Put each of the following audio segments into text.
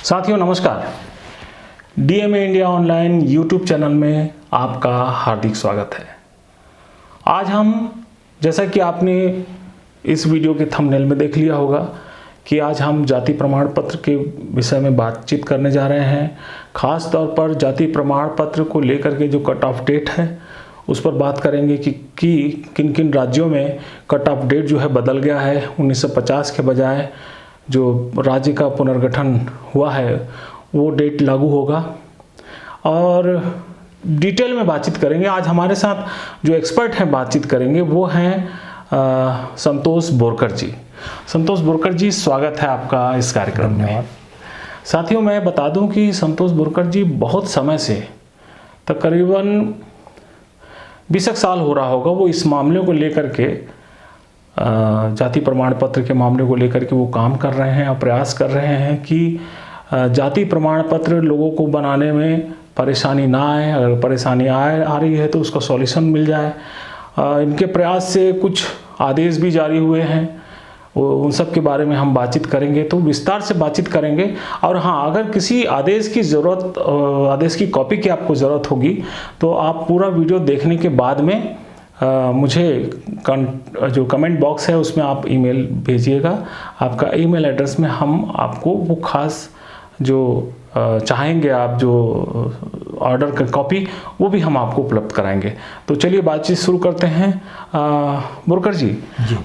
साथियों नमस्कार। DMA India online YouTube channel में आपका हार्दिक स्वागत है। आज हम, जैसा कि आपने इस वीडियो के थंबनेल में देख लिया होगा, कि आज हम जाति प्रमाण पत्र के विषय में बातचीत करने जा रहे हैं। ख़ास तौर पर जाति प्रमाण पत्र को लेकर के जो कट ऑफ डेट है उस पर बात करेंगे कि किन किन राज्यों में कट ऑफ डेट जो है बदल गया है। 1950 के बजाय जो राज्य का पुनर्गठन हुआ है वो डेट लागू होगा, और डिटेल में बातचीत करेंगे। आज हमारे साथ जो एक्सपर्ट हैं बातचीत करेंगे वो हैं संतोष बोरकर जी। संतोष बोरकर जी, स्वागत है आपका इस कार्यक्रम में। साथियों मैं बता दूं कि संतोष बोरकर जी बहुत समय से, तकरीबन 20 साल हो रहा होगा, वो इस मामले को लेकर के, जाति प्रमाण पत्र के मामले को लेकर के वो काम कर रहे हैं और प्रयास कर रहे हैं कि जाति प्रमाण पत्र लोगों को बनाने में परेशानी ना आए। अगर परेशानी आ रही है तो उसका सॉल्यूशन मिल जाए। इनके प्रयास से कुछ आदेश भी जारी हुए हैं, उन सब के बारे में हम बातचीत करेंगे, तो विस्तार से बातचीत करेंगे। और हाँ, अगर किसी आदेश की ज़रूरत, आदेश की कॉपी की आपको ज़रूरत होगी तो आप पूरा वीडियो देखने के बाद में मुझे जो कमेंट बॉक्स है उसमें आप ईमेल भेजिएगा। आपका ईमेल एड्रेस में हम आपको वो खास जो चाहेंगे आप जो ऑर्डर का कॉपी, वो भी हम आपको उपलब्ध कराएंगे। तो चलिए बातचीत शुरू करते हैं। बोरकर जी,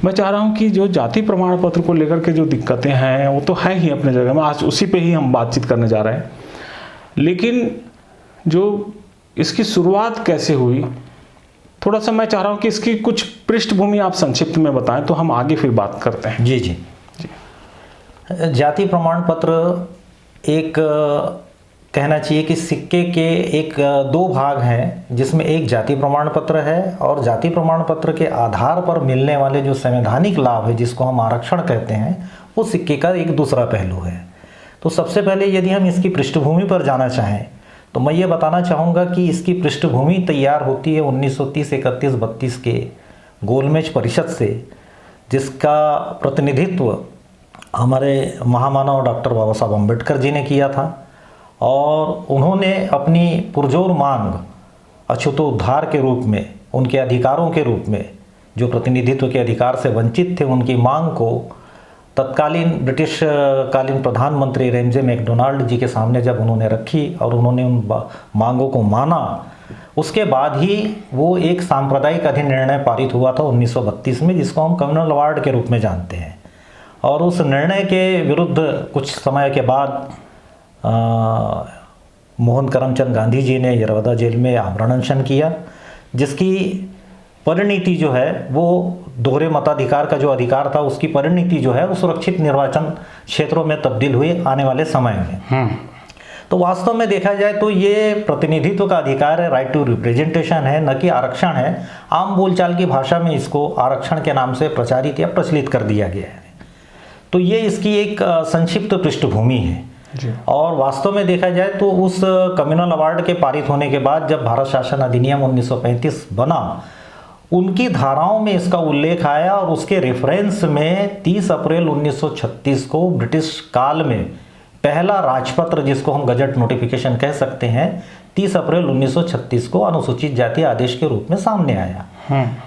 मैं चाह रहा हूं कि जो जाति प्रमाण पत्र को लेकर के जो दिक्कतें हैं वो तो है ही अपने जगह में, आज उसी पे ही हम बातचीत करने जा रहे हैं। लेकिन जो इसकी शुरुआत कैसे हुई, थोड़ा सा मैं चाह रहा हूं कि इसकी कुछ पृष्ठभूमि आप संक्षिप्त में बताएं तो हम आगे फिर बात करते हैं। जी जी जी। जाति प्रमाण पत्र एक कहना चाहिए कि सिक्के के एक दो भाग हैं, जिसमें एक जाति प्रमाण पत्र है और जाति प्रमाण पत्र के आधार पर मिलने वाले जो संवैधानिक लाभ है जिसको हम आरक्षण कहते हैं, वो सिक्के का एक दूसरा पहलू है। तो सबसे पहले यदि हम इसकी पृष्ठभूमि पर जाना चाहें तो मैं ये बताना चाहूँगा कि इसकी पृष्ठभूमि तैयार होती है 1930, 31, 32 के गोलमेज परिषद से, जिसका प्रतिनिधित्व हमारे महामानव डॉक्टर बाबा साहब अम्बेडकर जी ने किया था। और उन्होंने अपनी पुरजोर मांग अछूतोद्धार के रूप में, उनके अधिकारों के रूप में, जो प्रतिनिधित्व के अधिकार से वंचित थे, उनकी मांग को तत्कालीन ब्रिटिश कालीन प्रधानमंत्री रेमजे मैकडोनाल्ड जी के सामने जब उन्होंने रखी और उन्होंने उन मांगों को माना, उसके बाद ही वो एक सांप्रदायिक अधिनिर्णय पारित हुआ था 1932 में, जिसको हम कम्युनल वार्ड के रूप में जानते हैं। और उस निर्णय के विरुद्ध कुछ समय के बाद मोहन करमचंद गांधी जी ने यरवदा जेल में आमरण अनशन किया, जिसकी परिणति जो है वो दोहरे मताधिकार का जो अधिकार था, उसकी परिणति जो है वो सुरक्षित निर्वाचन क्षेत्रों में तब्दील हुई आने वाले समय में। तो वास्तव में देखा जाए तो ये प्रतिनिधित्व का अधिकार है, राइट टू रिप्रेजेंटेशन है, न कि आरक्षण है। आम बोलचाल की भाषा में इसको आरक्षण के नाम से प्रचारित या प्रचलित कर दिया गया है। तो ये इसकी एक संक्षिप्त पृष्ठभूमि है। और वास्तव में देखा जाए तो उस कम्युनल अवार्ड के पारित होने के बाद जब भारत शासन अधिनियम 1935 बना, उनकी धाराओं में इसका उल्लेख आया और उसके रेफरेंस में 30 अप्रैल 1936 को ब्रिटिश काल में पहला राजपत्र, जिसको हम गजट नोटिफिकेशन कह सकते हैं, 30 अप्रैल 1936 को अनुसूचित जाति आदेश के रूप में सामने आया,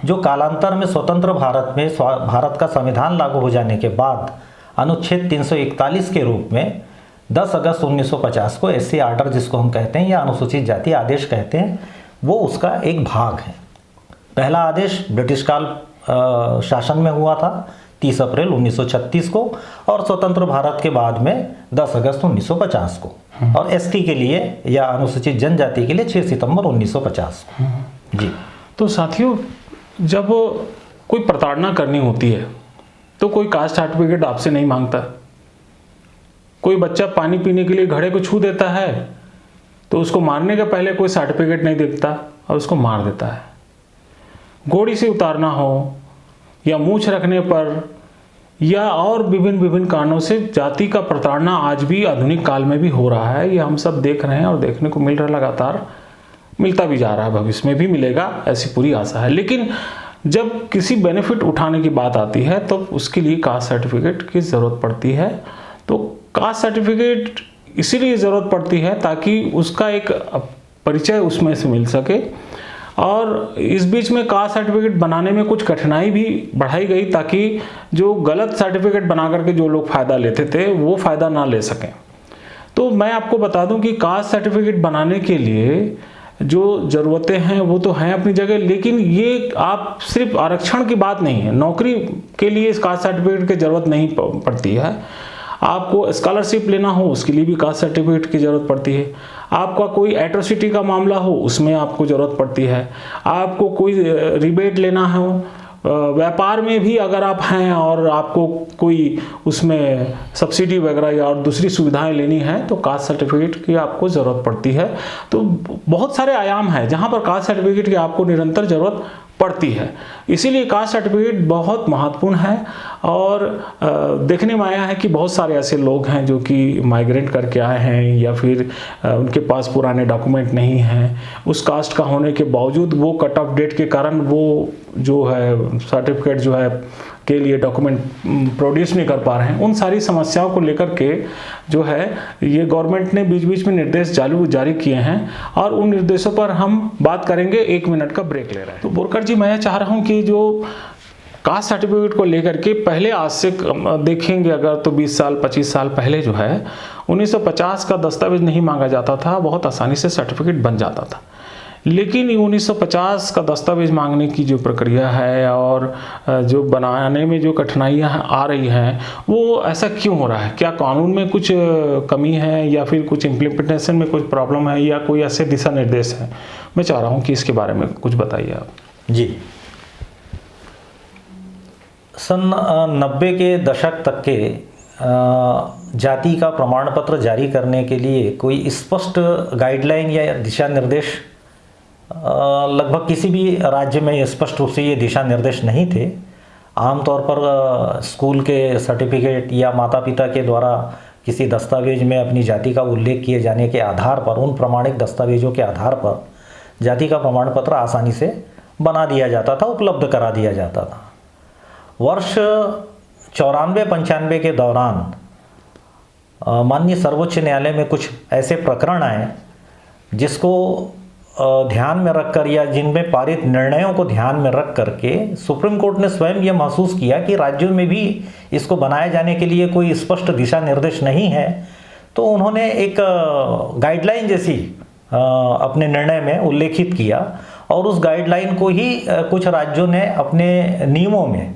जो कालांतर में स्वतंत्र भारत में भारत का संविधान लागू हो जाने के बाद अनुच्छेद 341 के रूप में 10 अगस्त 1950 को एससी आर्डर, जिसको हम कहते हैं, या अनुसूचित जाति आदेश कहते हैं, वो उसका एक भाग है। पहला आदेश ब्रिटिश काल शासन में हुआ था 30 अप्रैल 1936 को, और स्वतंत्र भारत के बाद में 10 अगस्त 1950 को, और एसटी के लिए या अनुसूचित जनजाति के लिए 6 सितंबर 1950 को। जी। तो साथियों, जब कोई प्रताड़ना करनी होती है तो कोई कास्ट सर्टिफिकेट आपसे नहीं मांगता। कोई बच्चा पानी पीने के लिए घड़े को छू देता है तो उसको मारने के पहले कोई सर्टिफिकेट नहीं देखता और उसको मार देता है। घोड़ी से उतारना हो या मूछ रखने पर या और विभिन्न कारणों से जाति का प्रताड़ना आज भी आधुनिक काल में भी हो रहा है। ये हम सब देख रहे हैं और देखने को मिल रहा है, लगातार मिलता भी जा रहा है, भविष्य में भी मिलेगा, ऐसी पूरी आशा है। लेकिन जब किसी बेनिफिट उठाने की बात आती है तो उसके लिए कास्ट सर्टिफिकेट की ज़रूरत पड़ती है। तो कास्ट सर्टिफिकेट इसीलिए ज़रूरत पड़ती है ताकि उसका एक परिचय उसमें से मिल सके। और इस बीच में कास्ट सर्टिफिकेट बनाने में कुछ कठिनाई भी बढ़ाई गई ताकि जो गलत सर्टिफिकेट बना करके जो लोग फ़ायदा लेते थे वो फ़ायदा ना ले सकें। तो मैं आपको बता दूं कि कास्ट सर्टिफिकेट बनाने के लिए जो ज़रूरतें हैं वो तो हैं अपनी जगह, लेकिन ये आप सिर्फ आरक्षण की बात नहीं है, नौकरी के लिए इस कास्ट सर्टिफिकेट की ज़रूरत नहीं पड़ती है। आपको स्कॉलरशिप लेना हो उसके लिए भी कास्ट सर्टिफिकेट की ज़रूरत पड़ती है। आपका कोई एट्रोसिटी का मामला हो उसमें आपको ज़रूरत पड़ती है। आपको कोई रिबेट लेना हो, व्यापार में भी अगर आप हैं और आपको कोई उसमें सब्सिडी वगैरह या और दूसरी सुविधाएं लेनी है तो कास्ट सर्टिफिकेट की आपको ज़रूरत पड़ती है। तो बहुत सारे आयाम हैं जहां पर कास्ट सर्टिफिकेट की आपको निरंतर ज़रूरत पड़ती है। इसीलिए कास्ट सर्टिफिकेट बहुत महत्वपूर्ण है। और देखने में आया है कि बहुत सारे ऐसे लोग हैं जो कि माइग्रेट करके आए हैं या फिर उनके पास पुराने डॉक्यूमेंट नहीं हैं, उस कास्ट का होने के बावजूद वो कट ऑफ डेट के कारण वो जो है सर्टिफिकेट जो है के लिए डॉक्यूमेंट प्रोड्यूस नहीं कर पा रहे हैं। उन सारी समस्याओं को लेकर के जो है ये गवर्नमेंट ने बीच बीच में निर्देश जारी किए हैं और उन निर्देशों पर हम बात करेंगे। 1 मिनट का ब्रेक ले रहे हैं। तो बोरकर जी, मैं चाह रहा हूं कि जो कास्ट सर्टिफिकेट को लेकर के पहले आज से देखेंगे अगर तो 20 साल 25 साल पहले जो है 1950 का दस्तावेज नहीं मांगा जाता था, बहुत आसानी से सर्टिफिकेट बन जाता था। लेकिन 1950 का दस्तावेज मांगने की जो प्रक्रिया है और जो बनाने में जो कठिनाइयाँ आ रही हैं वो ऐसा क्यों हो रहा है? क्या कानून में कुछ कमी है या फिर कुछ इम्प्लीमेंटेशन में कुछ प्रॉब्लम है या कोई ऐसे दिशा निर्देश हैं? मैं चाह रहा हूँ कि इसके बारे में कुछ बताइए आप। जी, सन 90 के दशक तक के जाति का प्रमाण पत्र जारी करने के लिए कोई स्पष्ट गाइडलाइन या दिशा निर्देश लगभग किसी भी राज्य में स्पष्ट रूप से ये दिशा निर्देश नहीं थे। आमतौर पर स्कूल के सर्टिफिकेट या माता पिता के द्वारा किसी दस्तावेज में अपनी जाति का उल्लेख किए जाने के आधार पर, उन प्रमाणिक दस्तावेजों के आधार पर जाति का प्रमाण पत्र आसानी से बना दिया जाता था, उपलब्ध करा दिया जाता था। वर्ष 94-95 के दौरान माननीय सर्वोच्च न्यायालय में कुछ ऐसे प्रकरण आए जिसको ध्यान में रखकर या जिनमें पारित निर्णयों को ध्यान में रख करके सुप्रीम कोर्ट ने स्वयं यह महसूस किया कि राज्यों में भी इसको बनाए जाने के लिए कोई स्पष्ट दिशा निर्देश नहीं है। तो उन्होंने एक गाइडलाइन जैसी अपने निर्णय में उल्लेखित किया और उस गाइडलाइन को ही कुछ राज्यों ने अपने नियमों में,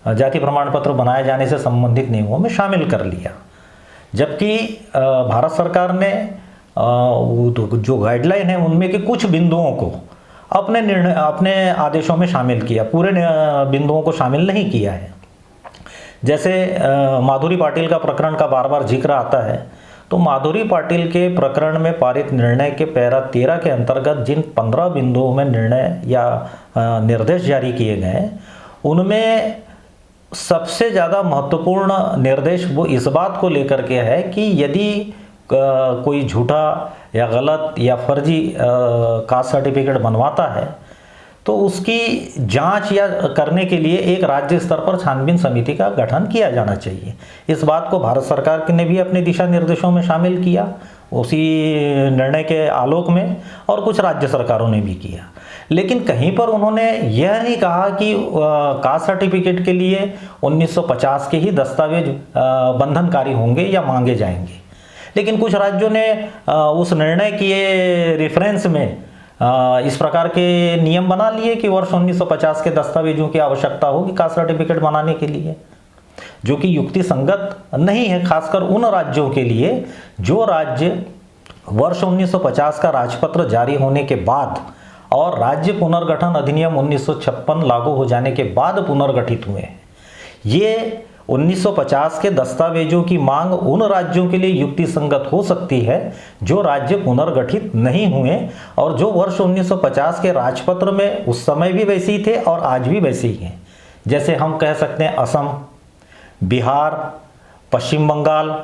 जाति प्रमाण पत्र बनाए जाने से संबंधित नियमों में शामिल कर लिया। जबकि भारत सरकार ने जो गाइडलाइन है उनमें के कुछ बिंदुओं को अपने आदेशों में शामिल किया, पूरे बिंदुओं को शामिल नहीं किया है। जैसे माधुरी पाटिल का प्रकरण का बार बार जिक्र आता है, तो माधुरी पाटिल के प्रकरण में पारित निर्णय के पैरा 13 के अंतर्गत जिन 15 बिंदुओं में निर्णय या निर्देश जारी किए गए, उनमें सबसे ज़्यादा महत्वपूर्ण निर्देश वो इस बात को लेकर के है कि यदि कोई झूठा या गलत या फर्जी कास्ट सर्टिफिकेट बनवाता है तो उसकी जांच या करने के लिए एक राज्य स्तर पर छानबीन समिति का गठन किया जाना चाहिए। इस बात को भारत सरकार ने भी अपने दिशा निर्देशों में शामिल किया उसी निर्णय के आलोक में, और कुछ राज्य सरकारों ने भी किया। लेकिन कहीं पर उन्होंने यह नहीं कहा कि कास्ट सर्टिफिकेट के लिए 1950 के ही दस्तावेज बंधनकारी होंगे या मांगे जाएंगे। लेकिन कुछ राज्यों ने उस निर्णय के रेफरेंस में इस प्रकार के नियम बना लिए कि वर्ष 1950 के दस्तावेजों की आवश्यकता होगी कास्ट सर्टिफिकेट बनाने के लिए, जो कि युक्ति संगत नहीं है, खासकर उन राज्यों के लिए जो राज्य वर्ष 1950 का राजपत्र जारी होने के बाद और राज्य पुनर्गठन अधिनियम 1956 लागू हो जाने के बाद पुनर्गठित हुए हैं। ये 1950 के दस्तावेजों की मांग उन राज्यों के लिए युक्ति संगत हो सकती है जो राज्य पुनर्गठित नहीं हुए और जो वर्ष 1950 के राजपत्र में उस समय भी वैसे ही थे और आज भी वैसे ही हैं। जैसे हम कह सकते हैं असम, बिहार, पश्चिम बंगाल,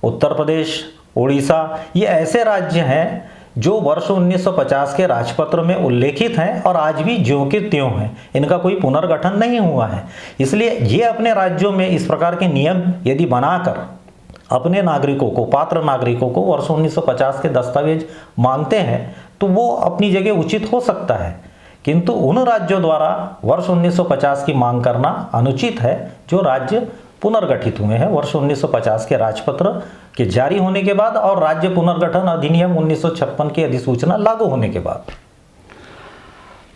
उत्तर प्रदेश, उड़ीसा, ये ऐसे राज्य हैं जो वर्ष 1950 के राजपत्र में उल्लेखित हैं और आज भी ज्यों के त्यों हैं, इनका कोई पुनर्गठन नहीं हुआ है। इसलिए ये अपने राज्यों में इस प्रकार के नियम यदि बनाकर अपने नागरिकों को, पात्र नागरिकों को वर्ष 1950 के दस्तावेज मांगते हैं तो वो अपनी जगह उचित हो सकता है, किंतु उन राज्यों द्वारा वर्ष 1950 की मांग करना अनुचित है जो राज्य पुनर्गठित हुए हैं वर्ष 1950 के राजपत्र के जारी होने के बाद और राज्य पुनर्गठन अधिनियम 1956 की अधिसूचना लागू होने के बाद।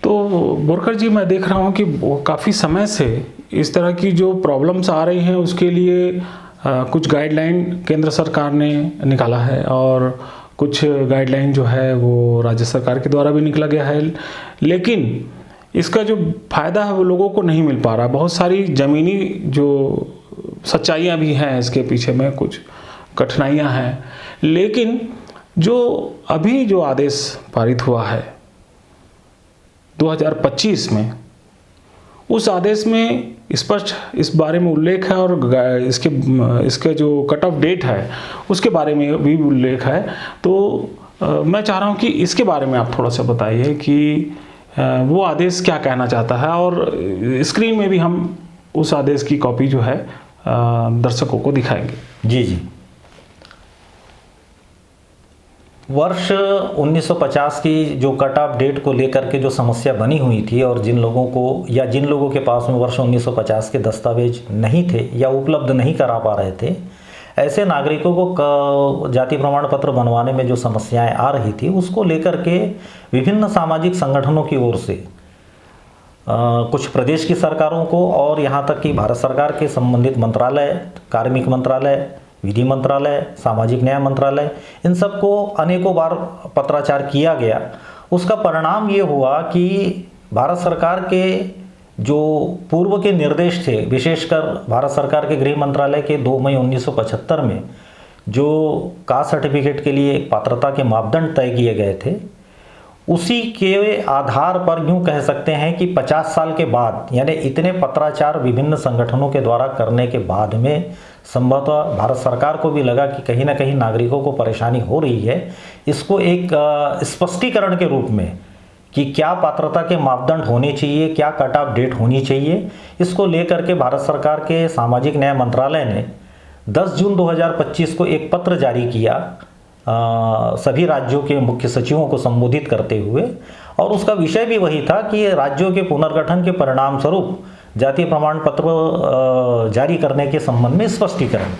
तो बोरकर जी, मैं देख रहा हूँ कि काफ़ी समय से इस तरह की जो प्रॉब्लम्स आ रही हैं उसके लिए कुछ गाइडलाइन केंद्र सरकार ने निकाला है और कुछ गाइडलाइन जो है वो राज्य सरकार के द्वारा भी निकला गया है, लेकिन इसका जो फ़ायदा है वो लोगों को नहीं मिल पा रहा। बहुत सारी ज़मीनी जो सच्चाइयाँ भी हैं, इसके पीछे में कुछ कठिनाइयाँ हैं, लेकिन जो अभी जो आदेश पारित हुआ है 2025 में, उस आदेश में स्पष्ट इस बारे में उल्लेख है और इसके जो कट ऑफ डेट है उसके बारे में भी उल्लेख है। तो मैं चाह रहा हूँ कि इसके बारे में आप थोड़ा सा बताइए कि वो आदेश क्या कहना चाहता है, और स्क्रीन में भी हम उस आदेश की कॉपी जो है दर्शकों को दिखाएंगे। जी जी। वर्ष 1950 की जो कट ऑफ डेट को लेकर के जो समस्या बनी हुई थी और जिन लोगों को या जिन लोगों के पास में वर्ष 1950 के दस्तावेज नहीं थे या उपलब्ध नहीं करा पा रहे थे, ऐसे नागरिकों को जाति प्रमाण पत्र बनवाने में जो समस्याएं आ रही थी उसको लेकर के विभिन्न सामाजिक संगठनों की ओर से कुछ प्रदेश की सरकारों को और यहाँ तक कि भारत सरकार के संबंधित मंत्रालय, कार्मिक मंत्रालय, विधि मंत्रालय, सामाजिक न्याय मंत्रालय, इन सबको अनेकों बार पत्राचार किया गया। उसका परिणाम ये हुआ कि भारत सरकार के जो पूर्व के निर्देश थे, विशेषकर भारत सरकार के गृह मंत्रालय के 2 मई 1975 में जो कास्ट सर्टिफिकेट के लिए पात्रता के मापदंड तय किए गए थे, उसी के आधार पर यूँ कह सकते हैं कि 50 साल के बाद, यानी इतने पत्राचार विभिन्न संगठनों के द्वारा करने के बाद में संभवतः भारत सरकार को भी लगा कि कहीं ना कहीं नागरिकों को परेशानी हो रही है। इसको एक स्पष्टीकरण के रूप में कि क्या पात्रता के मापदंड होने चाहिए, क्या कट ऑफ डेट होनी चाहिए, इसको लेकर के भारत सरकार के सामाजिक न्याय मंत्रालय ने 10 जून 2025 को एक पत्र जारी किया सभी राज्यों के मुख्य सचिवों को संबोधित करते हुए, और उसका विषय भी वही था कि राज्यों के पुनर्गठन के परिणाम स्वरूप जातीय प्रमाण पत्र जारी करने के संबंध में स्पष्टीकरण।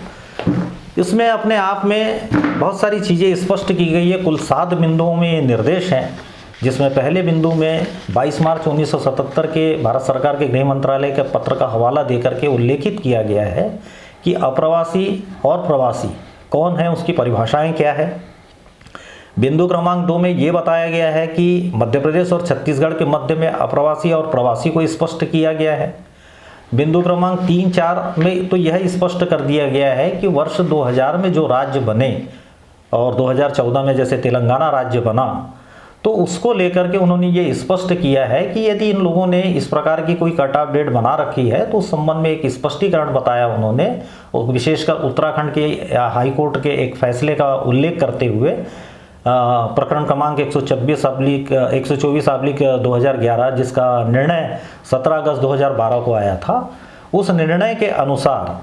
इसमें अपने आप में बहुत सारी चीज़ें स्पष्ट की गई है। कुल 7 बिंदुओं में निर्देश हैं, जिसमें पहले बिंदु में 22 मार्च 1977 के भारत सरकार के गृह मंत्रालय के पत्र का हवाला देकर के उल्लेखित किया गया है कि अप्रवासी और प्रवासी कौन है, उसकी परिभाषाएं क्या है। बिंदु क्रमांक 2 में ये बताया गया है कि मध्य प्रदेश और छत्तीसगढ़ के मध्य में अप्रवासी और प्रवासी को स्पष्ट किया गया है। बिंदु क्रमांक 3, 4 में तो यह स्पष्ट कर दिया गया है कि वर्ष 2000 में जो राज्य बने और 2014 में जैसे तेलंगाना राज्य बना, तो उसको लेकर के उन्होंने ये स्पष्ट किया है कि यदि इन लोगों ने इस प्रकार की कोई कट ऑफ डेट बना रखी है तो उस संबंध में एक स्पष्टीकरण बताया उन्होंने, और विशेषकर उत्तराखंड के हाई कोर्ट के एक फैसले का उल्लेख करते हुए प्रकरण क्रमांक 124/2011 जिसका निर्णय 17 अगस्त 2012 को आया था, उस निर्णय के अनुसार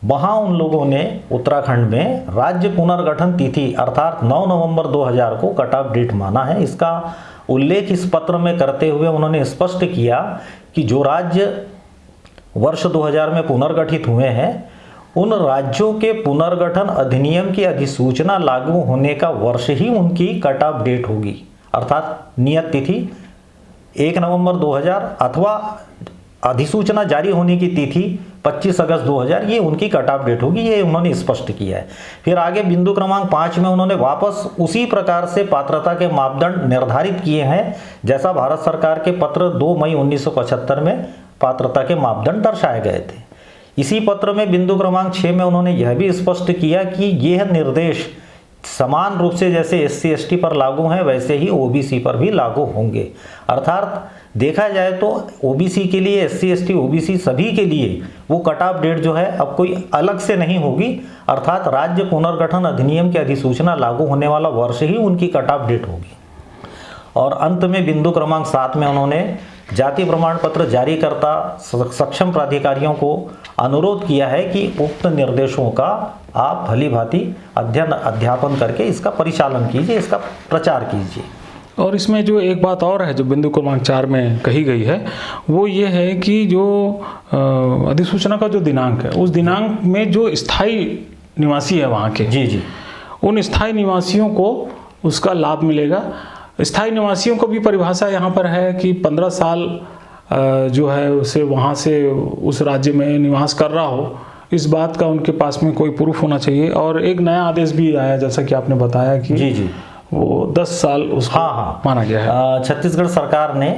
वहाँ उन लोगों ने उत्तराखंड में राज्य पुनर्गठन तिथि अर्थात 9 नवंबर 2000 को कट ऑफ डेट माना है। इसका उल्लेख इस पत्र में करते हुए उन्होंने स्पष्ट किया कि जो राज्य वर्ष 2000 में पुनर्गठित हुए हैं, उन राज्यों के पुनर्गठन अधिनियम की अधिसूचना लागू होने का वर्ष ही उनकी कट ऑफ डेट होगी, अर्थात नियत तिथि 1 नवंबर 2000 अथवा अधिसूचना जारी होने की तिथि 25 अगस्त 2000, ये उनकी कट ऑफ डेट होगी, ये उन्होंने स्पष्ट किया है। फिर आगे बिंदु क्रमांक 5 में उन्होंने वापस उसी प्रकार से पात्रता के मापदंड निर्धारित किए हैं जैसा भारत सरकार के पत्र 2 मई 1975 में पात्रता के मापदंड दर्शाए गए थे। इसी पत्र में बिंदु क्रमांक 6 में उन्होंने यह भी स्पष्ट किया कि यह निर्देश समान रूप से जैसे SC/ST पर लागू हैं वैसे ही OBC पर भी लागू होंगे। अर्थात देखा जाए तो OBC के लिए, SC/ST OBC सभी के लिए वो कट ऑफ डेट जो है अब कोई अलग से नहीं होगी, अर्थात राज्य पुनर्गठन अधिनियम की अधिसूचना लागू होने वाला वर्ष ही उनकी कट ऑफ डेट होगी। और अंत में बिंदु क्रमांक 7 में उन्होंने जाति प्रमाण पत्र जारी करता सक्षम प्राधिकारियों को अनुरोध किया है कि उक्त निर्देशों का आप भली भांति अध्ययन अध्यापन करके इसका परिचालन कीजिए, इसका प्रचार कीजिए। और इसमें जो एक बात और है जो बिंदु क्रमांक 4 में कही गई है वो ये है कि जो अधिसूचना का जो दिनांक है उस दिनांक में जो स्थायी निवासी है वहाँ के, जी, उन स्थायी निवासियों को उसका लाभ मिलेगा। स्थायी निवासियों को भी परिभाषा यहाँ पर है कि 15 साल जो है उसे वहाँ से उस राज्य में निवास कर रहा हो, इस बात का उनके पास में कोई प्रूफ होना चाहिए। और एक नया आदेश भी आया जैसा कि आपने बताया कि जी वो 10 साल उसको माना गया है। छत्तीसगढ़ सरकार ने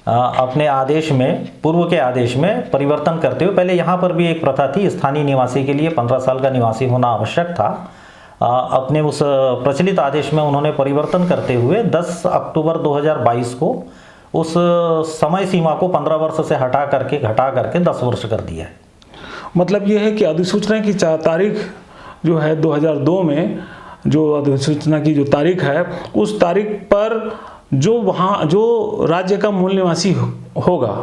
अपने आदेश में, पूर्व के आदेश में परिवर्तन करते हुए, पहले यहाँ पर भी एक प्रथा थी, स्थानीय निवासी के लिए 15 साल का निवासी होना आवश्यक था। अपने उस प्रचलित आदेश में उन्होंने परिवर्तन करते हुए 10 अक्टूबर 2022 को उस समय सीमा को 15 वर्ष से घटा करके 10 वर्ष कर दिया है। मतलब ये है कि अधिसूचना की तारीख जो है 2002 में जो अधिसूचना की जो तारीख है उस तारीख पर जो वहाँ जो राज्य का मूल निवासी होगा,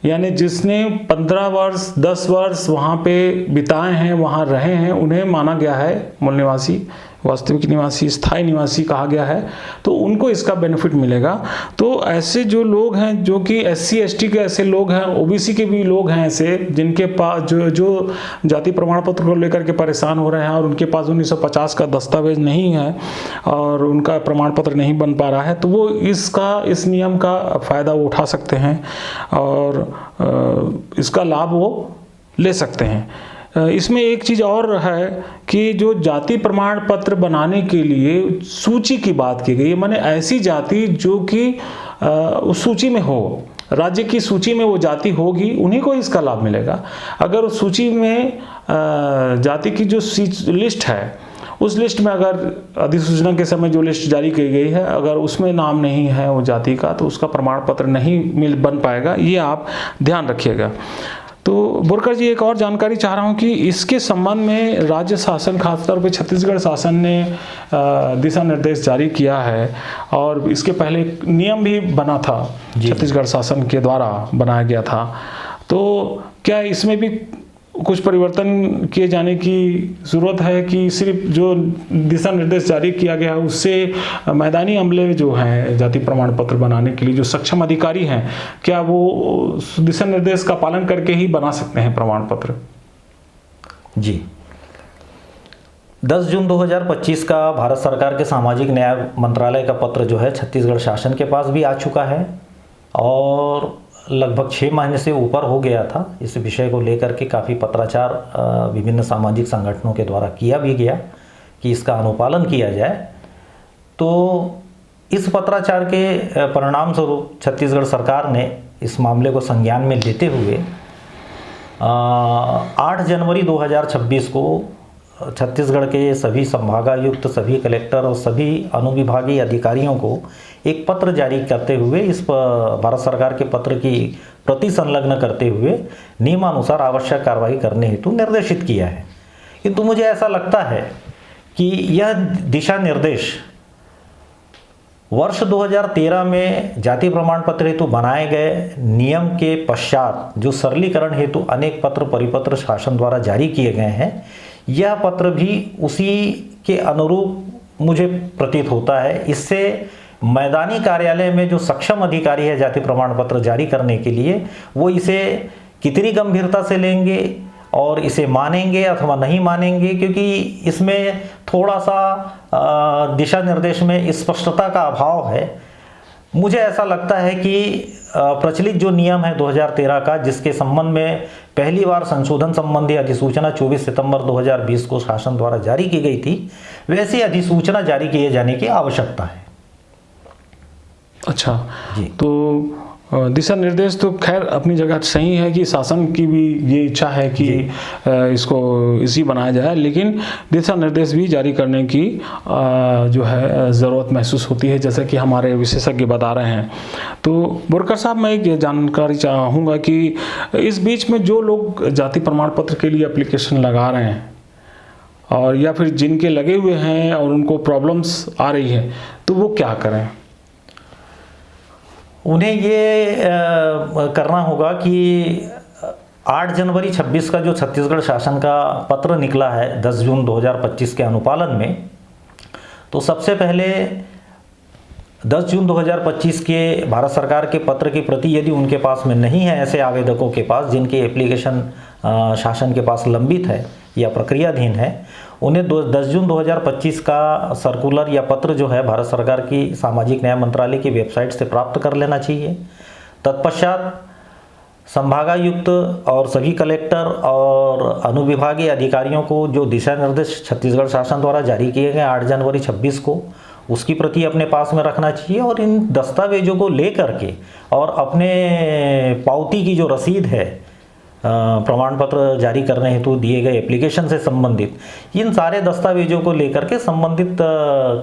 यानी जिसने 15 वर्ष 10 वर्ष वहाँ पे बिताए हैं, वहाँ रहे हैं, उन्हें माना गया है मूल निवासी, वास्तविक निवासी, स्थायी निवासी कहा गया है, तो उनको इसका बेनिफिट मिलेगा। तो ऐसे जो लोग हैं जो कि SC ST के ऐसे लोग हैं, OBC के भी लोग हैं ऐसे जिनके पास जो जाति प्रमाण पत्र को लेकर के परेशान हो रहे हैं और उनके पास 1950 का दस्तावेज नहीं है और उनका प्रमाण पत्र नहीं बन पा रहा है, तो वो इस नियम का फ़ायदा उठा सकते हैं और इसका लाभ वो ले सकते हैं। इसमें एक चीज़ और है कि जो जाति प्रमाण पत्र बनाने के लिए सूची की बात की गई है, माने ऐसी जाति जो कि उस सूची में हो, राज्य की सूची में वो जाति होगी, उन्हीं को इसका लाभ मिलेगा। अगर उस सूची में जाति की जो लिस्ट है, उस लिस्ट में अगर अधिसूचना के समय जो लिस्ट जारी की गई है अगर उसमें नाम नहीं है वो जाति का, तो उसका प्रमाण पत्र नहीं बन पाएगा। ये आप ध्यान रखिएगा। तो बोरकर जी, एक और जानकारी चाह रहा हूँ कि इसके संबंध में राज्य शासन, खासतौर पे छत्तीसगढ़ शासन ने दिशा निर्देश जारी किया है और इसके पहले एक नियम भी बना था, छत्तीसगढ़ शासन के द्वारा बनाया गया था। तो क्या इसमें भी कुछ परिवर्तन किए जाने की ज़रूरत है कि सिर्फ जो दिशा निर्देश जारी किया गया है उससे मैदानी अमले जो हैं जाति प्रमाण पत्र बनाने के लिए जो सक्षम अधिकारी हैं, क्या वो दिशा निर्देश का पालन करके ही बना सकते हैं प्रमाण पत्र? जी, 10 जून 2025 का भारत सरकार के सामाजिक न्याय मंत्रालय का पत्र जो है छत्तीसगढ़ शासन के पास भी आ चुका है और लगभग 6 महीने से ऊपर हो गया था। इस विषय को लेकर के काफ़ी पत्राचार विभिन्न सामाजिक संगठनों के द्वारा किया भी गया कि इसका अनुपालन किया जाए। तो इस पत्राचार के परिणाम स्वरूप छत्तीसगढ़ सरकार ने इस मामले को संज्ञान में लेते हुए 8 जनवरी 2026 को छत्तीसगढ़ के सभी संभागायुक्त, सभी कलेक्टर और सभी अनुविभागीय अधिकारियों को एक पत्र जारी करते हुए इस भारत सरकार के पत्र की प्रति संलग्न करते हुए नियमानुसार आवश्यक कार्रवाई करने हेतु निर्देशित किया है। किंतु मुझे ऐसा लगता है कि यह दिशा निर्देश वर्ष 2013 में जाति प्रमाण पत्र हेतु बनाए गए नियम के पश्चात जो सरलीकरण हेतु अनेक पत्र परिपत्र शासन द्वारा जारी किए गए हैं, यह पत्र भी उसी के अनुरूप मुझे प्रतीत होता है। इससे मैदानी कार्यालय में जो सक्षम अधिकारी है जाति प्रमाण पत्र जारी करने के लिए, वो इसे कितनी गंभीरता से लेंगे और इसे मानेंगे अथवा नहीं मानेंगे, क्योंकि इसमें थोड़ा सा दिशा निर्देश में स्पष्टता का अभाव है। मुझे ऐसा लगता है कि प्रचलित जो नियम है 2013 का, जिसके संबंध में पहली बार संशोधन संबंधी अधिसूचना 24 सितंबर 2020 को शासन द्वारा जारी की गई थी, वैसी अधिसूचना जारी किए जाने की आवश्यकता है। अच्छा जी, तो दिशा निर्देश तो खैर अपनी जगह सही है कि शासन की भी ये इच्छा है कि इसको इसी बनाया जाए, लेकिन दिशा निर्देश भी जारी करने की जो है ज़रूरत महसूस होती है, जैसा कि हमारे विशेषज्ञ बता रहे हैं। तो बोरकर साहब, मैं एक जानकारी चाहूँगा कि इस बीच में जो लोग जाति प्रमाण पत्र के लिए एप्लीकेशन लगा रहे हैं और या फिर जिनके लगे हुए हैं और उनको प्रॉब्लम्स आ रही है, तो वो क्या करें? उन्हें ये करना होगा कि 8 जनवरी 26 का जो छत्तीसगढ़ शासन का पत्र निकला है 10 जून 2025 के अनुपालन में, तो सबसे पहले 10 जून 2025 के भारत सरकार के पत्र की प्रति यदि उनके पास में नहीं है, ऐसे आवेदकों के पास जिनकी एप्लीकेशन शासन के पास लंबित है या प्रक्रियाधीन है, उन्हें 10 जून 2025 का सर्कुलर या पत्र जो है भारत सरकार की सामाजिक न्याय मंत्रालय की वेबसाइट से प्राप्त कर लेना चाहिए। तत्पश्चात संभागायुक्त और सभी कलेक्टर और अनुविभागीय अधिकारियों को जो दिशा निर्देश छत्तीसगढ़ शासन द्वारा जारी किए गए 8 जनवरी 26 को, उसकी प्रति अपने पास में रखना चाहिए और इन दस्तावेजों को लेकर के और अपने पावती की जो रसीद है प्रमाण पत्र जारी करने हेतु दिए गए एप्लीकेशन से संबंधित, इन सारे दस्तावेजों को लेकर के संबंधित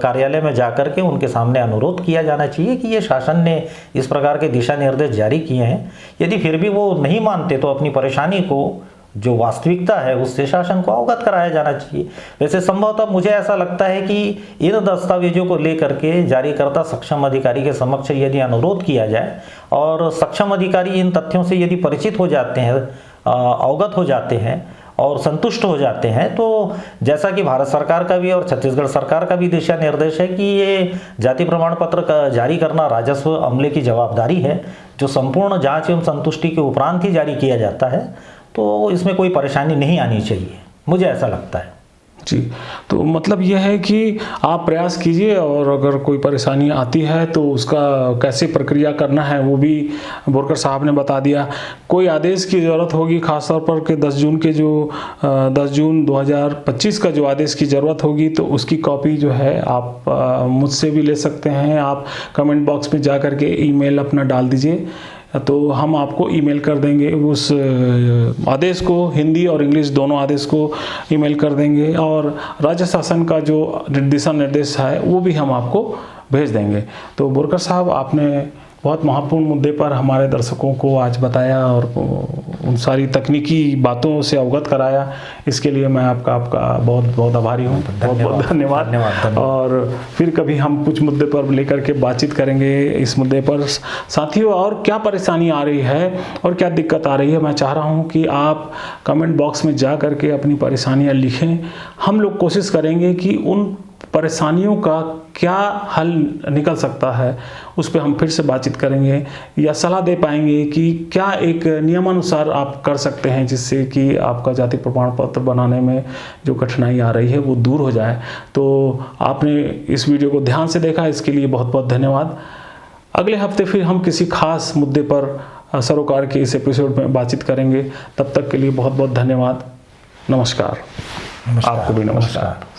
कार्यालय में जाकर के उनके सामने अनुरोध किया जाना चाहिए कि ये शासन ने इस प्रकार के दिशा निर्देश जारी किए हैं। यदि फिर भी वो नहीं मानते तो अपनी परेशानी को, जो वास्तविकता है, उससे शासन को अवगत कराया जाना चाहिए। वैसे संभवतः मुझे ऐसा लगता है कि इन दस्तावेजों को लेकर के जारीकर्ता सक्षम अधिकारी के समक्ष यदि अनुरोध किया जाए और सक्षम अधिकारी इन तथ्यों से यदि परिचित हो जाते हैं, अवगत हो जाते हैं और संतुष्ट हो जाते हैं, तो जैसा कि भारत सरकार का भी और छत्तीसगढ़ सरकार का भी दिशा निर्देश है कि ये जाति प्रमाण पत्र जारी करना राजस्व अमले की जवाबदारी है, जो संपूर्ण जांच एवं संतुष्टि के उपरांत ही जारी किया जाता है, तो इसमें कोई परेशानी नहीं आनी चाहिए, मुझे ऐसा लगता है। जी, तो मतलब यह है कि आप प्रयास कीजिए और अगर कोई परेशानी आती है तो उसका कैसे प्रक्रिया करना है वो भी बोरकर साहब ने बता दिया। कोई आदेश की ज़रूरत होगी, खासतौर पर कि 10 जून 2025 का जो आदेश की ज़रूरत होगी, तो उसकी कॉपी जो है आप मुझसे भी ले सकते हैं। आप कमेंट बॉक्स में जा कर के ईमेल अपना डाल दीजिए, तो हम आपको ईमेल कर देंगे उस आदेश को, हिंदी और इंग्लिश दोनों आदेश को ईमेल कर देंगे और राज्य शासन का जो दिशा निर्देश है वो भी हम आपको भेज देंगे। तो बोरकर साहब, आपने बहुत महत्वपूर्ण मुद्दे पर हमारे दर्शकों को आज बताया और उन सारी तकनीकी बातों से अवगत कराया, इसके लिए मैं आपका बहुत बहुत आभारी हूँ। बहुत बहुत धन्यवाद। और फिर कभी हम कुछ मुद्दे पर लेकर के बातचीत करेंगे इस मुद्दे पर। साथियों, और क्या परेशानी आ रही है और क्या दिक्कत आ रही है, मैं चाह रहा हूँ कि आप कमेंट बॉक्स में जा कर के अपनी परेशानियाँ लिखें। हम लोग कोशिश करेंगे कि उन परेशानियों का क्या हल निकल सकता है उस पर हम फिर से बातचीत करेंगे या सलाह दे पाएंगे कि क्या एक नियमानुसार आप कर सकते हैं जिससे कि आपका जाति प्रमाण पत्र बनाने में जो कठिनाई आ रही है वो दूर हो जाए। तो आपने इस वीडियो को ध्यान से देखा, इसके लिए बहुत बहुत धन्यवाद। अगले हफ्ते फिर हम किसी खास मुद्दे पर सरोकार के इस एपिसोड में बातचीत करेंगे। तब तक के लिए बहुत बहुत धन्यवाद। नमस्कार। आपको भी नमस्कार।